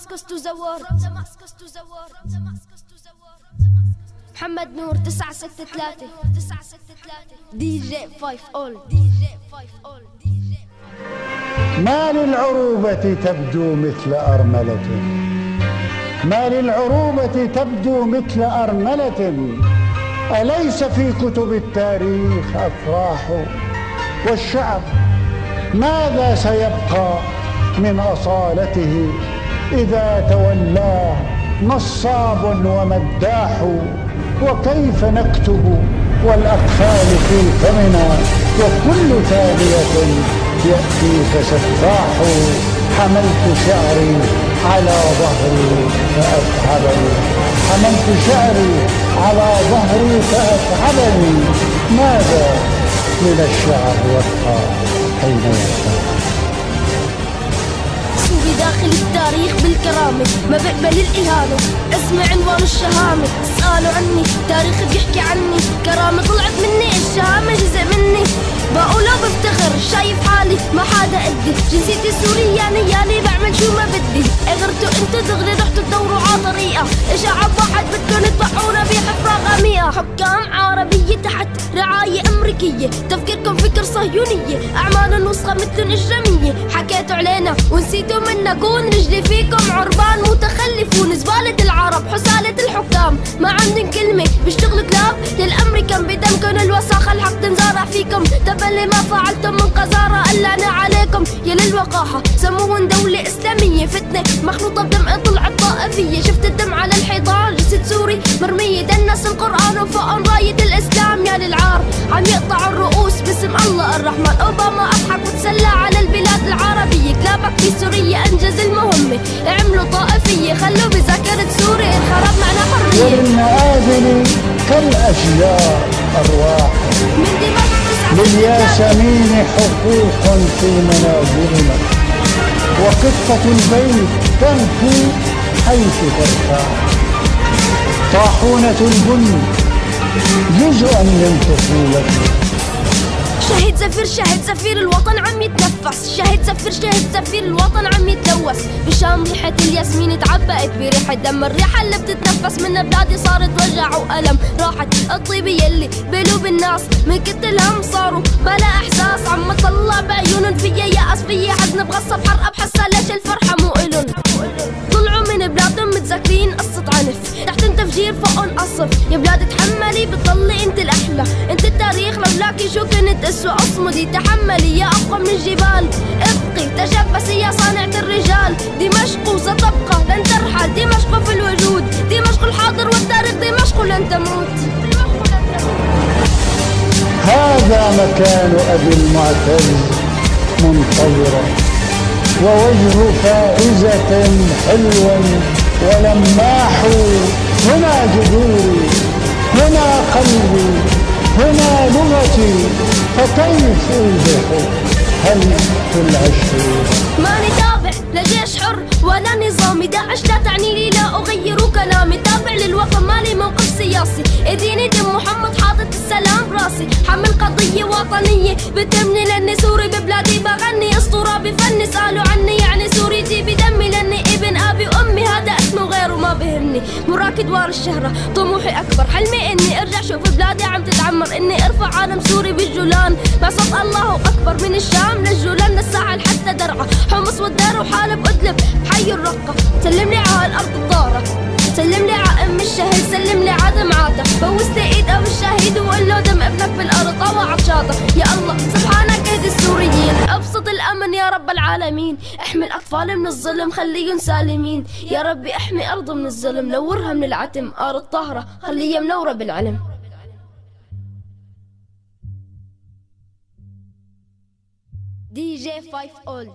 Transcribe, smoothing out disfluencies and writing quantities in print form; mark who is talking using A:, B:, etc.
A: Damascus to the war. محمد نور 963 دي جي 5 أول.
B: ما للعروبة تبدو مثل أرملة، ما للعروبة تبدو مثل أرملة، أليس في كتب التاريخ أفراح؟ والشعب ماذا سيبقى من أصالته إذا تولاه نصاب ومداح؟ وكيف نكتب والأقفال في فمنا وكل ثانية يأتيك سفاح؟ حملت شعري على ظهري فأتعبني، حملت شعري على ظهري فأتعبني، ماذا من الشعر يبقى حين يرتاح؟
A: داخل التاريخ بالكرامة ما بقبل الإهانة، اسمي عنوان الشهامة، اسألوا عني تاريخ بيحكي عني، كرامة طلعت مني، الشهامة جزء مني، بقول وبفتخر شايف حالي ما حدا قدي، جنسيتي سورياني يالي بعمل شو ما بدي، اغرتوا انتو دغري رحتوا تدوروا ع طريقة، شعب واحد بدكن تبقونا بحفرة غامية، حكام عربية تحت رعاية أمريكية، تفكيركم فكر صهيونية، أعمال نسخة مثلن إجرامية، حكيتوا علينا ونسيتوا منا، كون رجلي فيكم عربان متخلفون، زبالة العرب حسالة الحكام، ما عندن كلمة بيشتغلوا كلاب للأمريكان، بدمكن الوساخة الحق تنزرع فيكم، تبلي ما فعلتم من قذارة قلعنا عليكم يا للوقاحة، سموهن دولة إسلامية، فتنة مخلوطة بدم طلعت طائفية، شفت الدم على الحيطان جسد سوري مرمية، دنس القرآن وفوقن راية الإسلام يا للعار، عم يقطعوا الرؤوس باسم الله الرحمن، أوباما أضحك وتسلى على البلاد العربية، كلابك في سوريا أنجز المهمة، عملوا طائفية خلوا بذاكرة سوريا الخراب معنا حرية،
B: وللمآذن كالأشجار أرواح، للياسمين حقوق في منازلنا، وقطة البيت تنفي حيث ترتاح، طاحونة البن جزءا من طفولتنا،
A: شهيد زفير شهيد زفير الوطن عم يتنفس، شهيد زفير شهيد زفير الوطن عم يتلوث، بالشام ريحة الياسمين تعبقت بريحة دم، الريحة اللي بتتنفس من بلادي صارت وجع وألم، راحت الطيبة يلي بقلوب الناس من كتر الهم صاروا بلا إحساس، عم طلع بعيونن فيا يأس فيا حزن بغصب حرقة بحسها ليش الفرحة مو إلن، طلعوا من بلادهم متذكرين قصة عنف، تحت تفجير فوقن قصف، يا بلاد تحملي بتضلي انت الأحلى، انت التاريخ لولاكي شو كنت اسوى، اصمدي تحملي يا أقوى من الجبال، ابقي تشبثي يا صانعة الرجال، دمشق ستبقى لن ترحل، دمشق في الوجود، دمشق الحاضر والتاريخ، دمشق لن تموت.
B: هذا مكان أبي المعتز منتظرا، ووجه فائزة حلوا ولماح، هنا جذوري، هنا قلبي، هنا لغتي، فكيف أوضح هل في العشر؟
A: ماني تابع لجيش حر ولا نظامي، داعش لا تعني لي لا أغير كلامي، تابع للوطن مالي موقف سياسي، اديني دم محمد حاطط السلام براسي، حمل قضية وطنية بتمني لاني سوري ببلادي بغني، اسطورة بفني سألوا عني يعني سوريتي بدمي، لاني ابن ابي وامي هذا اسمه غيره ما بهمني، مراكد وار الشهرة طموحي اكبر، حلمي اني ارجع شوف بلادي عم تتعمر، اني ارفع عالم سوري بالجولان، بعصت الله اكبر من الشام للجولان للساحل حتى درعا، حمص والدار وحالب ادلب حي الرقة، سلم لي على الارض الضارة، سلم لي على ام الشهيد، سلم لي على دمعاته، بوس لي ايد ابو الشهيد وقول له دم ابنك بالارض طوى عطشاته، يا الله سبحانك اهدي السوريين، ابسط الامن يا رب العالمين، احمي الاطفال من الظلم خليهم سالمين، يا ربي احمي ارض من الظلم، نورها من العتم، ارض طاهرة خليها منورة بالعلم. دي جي 5 أولد.